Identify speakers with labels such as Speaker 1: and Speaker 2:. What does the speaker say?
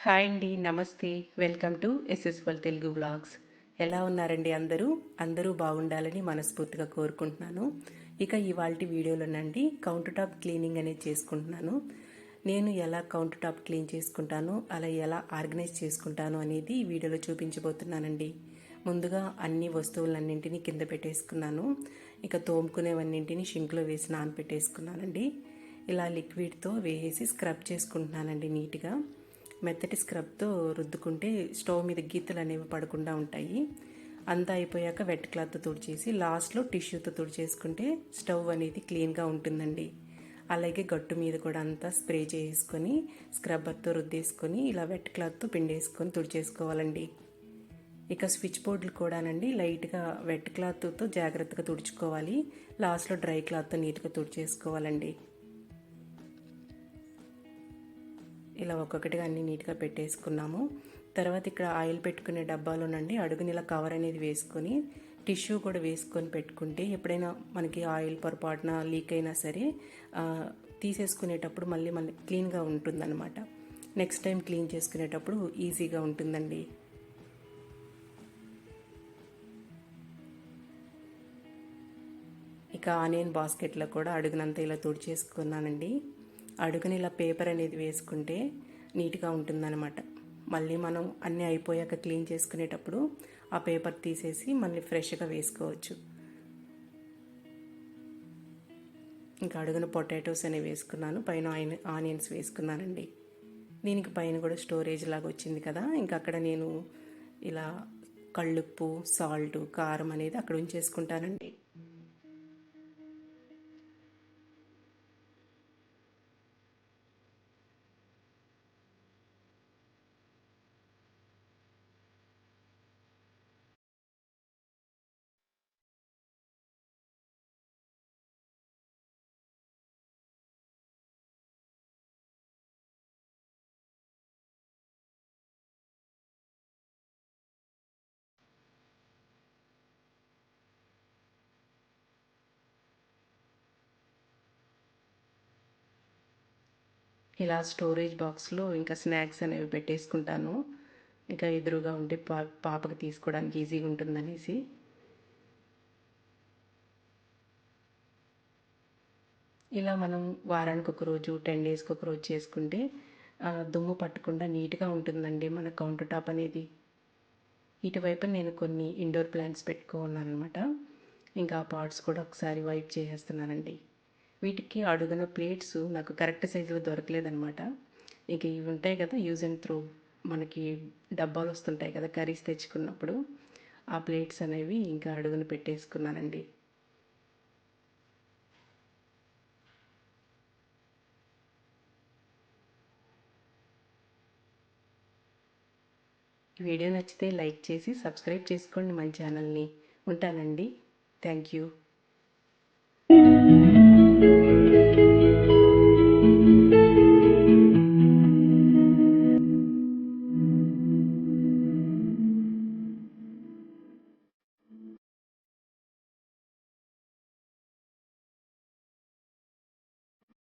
Speaker 1: Hi అండి, నమస్తే. Welcome to ఎస్ఎస్వల్ తెలుగు వ్లాగ్స్. ఎలా ఉన్నారండి అందరూ? అందరూ బాగుండాలని మనస్ఫూర్తిగా కోరుకుంటున్నాను. ఇక ఇవాల్టి వీడియోలోనండి కౌంటర్ టాప్ క్లీనింగ్ అనేది చేసుకుంటున్నాను. నేను ఎలా కౌంటర్ టాప్ క్లీన్ చేసుకుంటాను, అలా ఎలా ఆర్గనైజ్ చేసుకుంటాను అనేది ఈ వీడియోలో చూపించబోతున్నానండి. ముందుగా అన్ని వస్తువులన్నింటినీ కింద పెట్టేసుకున్నాను. ఇక తోముకునేవన్నింటినీ షింక్లో వేసి నానపెట్టేసుకున్నానండి. ఇలా లిక్విడ్తో వేసి స్క్రబ్ చేసుకుంటున్నానండి నీట్గా. మెత్తటి స్క్రబ్తో రుద్దుకుంటే స్టవ్ మీద గీతలు అనేవి పడకుండా ఉంటాయి. అంతా అయిపోయాక వెట్ క్లాత్తో తుడిచేసి లాస్ట్లో టిష్యూతో తుడిచేసుకుంటే స్టవ్ అనేది క్లీన్గా ఉంటుందండి. అలాగే గట్టు మీద కూడా అంతా స్ప్రే చేసుకొని స్క్రబ్బర్తో రుద్దేసుకొని ఇలా వెట్ క్లాత్తో పిండేసుకొని తుడిచేసుకోవాలండి. ఇక స్విచ్ బోర్డులు కూడానండి లైట్గా వెట్ క్లాత్తో జాగ్రత్తగా తుడుచుకోవాలి. లాస్ట్లో డ్రై క్లాత్తో నీట్గా తుడిచేసుకోవాలండి. ఇలా ఒక్కొక్కటిగా అన్నీ నీట్గా పెట్టేసుకున్నాము. తర్వాత ఇక్కడ ఆయిల్ పెట్టుకునే డబ్బాలోనండి అడుగుని ఇలా కవర్ అనేది వేసుకొని టిష్యూ కూడా వేసుకొని పెట్టుకుంటే ఎప్పుడైనా మనకి ఆయిల్ పొరపాటున లీక్ అయినా సరే తీసేసుకునేటప్పుడు మళ్ళీ క్లీన్గా ఉంటుందన్నమాట. నెక్స్ట్ టైం క్లీన్ చేసుకునేటప్పుడు ఈజీగా ఉంటుందండి. ఇక ఆనియన్ బాస్కెట్లో కూడా అడుగునంతా ఇలా తుడిచేసుకున్నానండి. అడుగుని ఇలా పేపర్ అనేది వేసుకుంటే నీట్గా ఉంటుందన్నమాట. మళ్ళీ మనం అన్నీ అయిపోయాక క్లీన్ చేసుకునేటప్పుడు ఆ పేపర్ తీసేసి మళ్ళీ ఫ్రెష్గా వేసుకోవచ్చు. ఇంకా అడుగున పొటాటోస్ అనేవి వేసుకున్నాను, పైన ఆనియన్స్ వేసుకున్నానండి. దీనికి పైన కూడా స్టోరేజ్ లాగా వచ్చింది కదా, ఇంకా అక్కడ నేను ఇలా కళ్ళుప్పు, సాల్ట్, కారం అనేది అక్కడ ఉంచేసుకుంటానండి. ఇలా స్టోరేజ్ బాక్స్లో ఇంకా స్నాక్స్ అనేవి పెట్టేసుకుంటాను. ఇంకా ఎదురుగా ఉంటే పాపకి తీసుకోవడానికి ఈజీగా ఉంటుందనేసి. ఇలా మనం వారానికి ఒక రోజు 10 డేస్కి ఒక రోజు చేసుకుంటే దుమ్ము పట్టకుండా నీట్గా ఉంటుందండి మన కౌంటర్ టాప్ అనేది. ఇటువైపు నేను కొన్ని ఇండోర్ ప్లాంట్స్ పెట్టుకున్నాను అనమాట. ఇంకా ఆ పాట్స్ కూడా ఒకసారి వైప్ చేసేస్తున్నానండి. వీటికి అడుగున ప్లేట్స్ నాకు కరెక్ట్ సైజులో దొరకలేదనమాట. ఇక ఇవి ఉంటాయి కదా, యూజ్ అండ్ త్రో మనకి డబ్బాలు వస్తుంటాయి కదా కర్రీస్ తెచ్చుకున్నప్పుడు, ఆ ప్లేట్స్ అనేవి ఇంకా అడుగున పెట్టేసుకున్నానండి. వీడియో నచ్చితే లైక్ చేసి సబ్స్క్రైబ్ చేసుకోండి మన ఛానల్ని. ఉంటానండి. Thank you.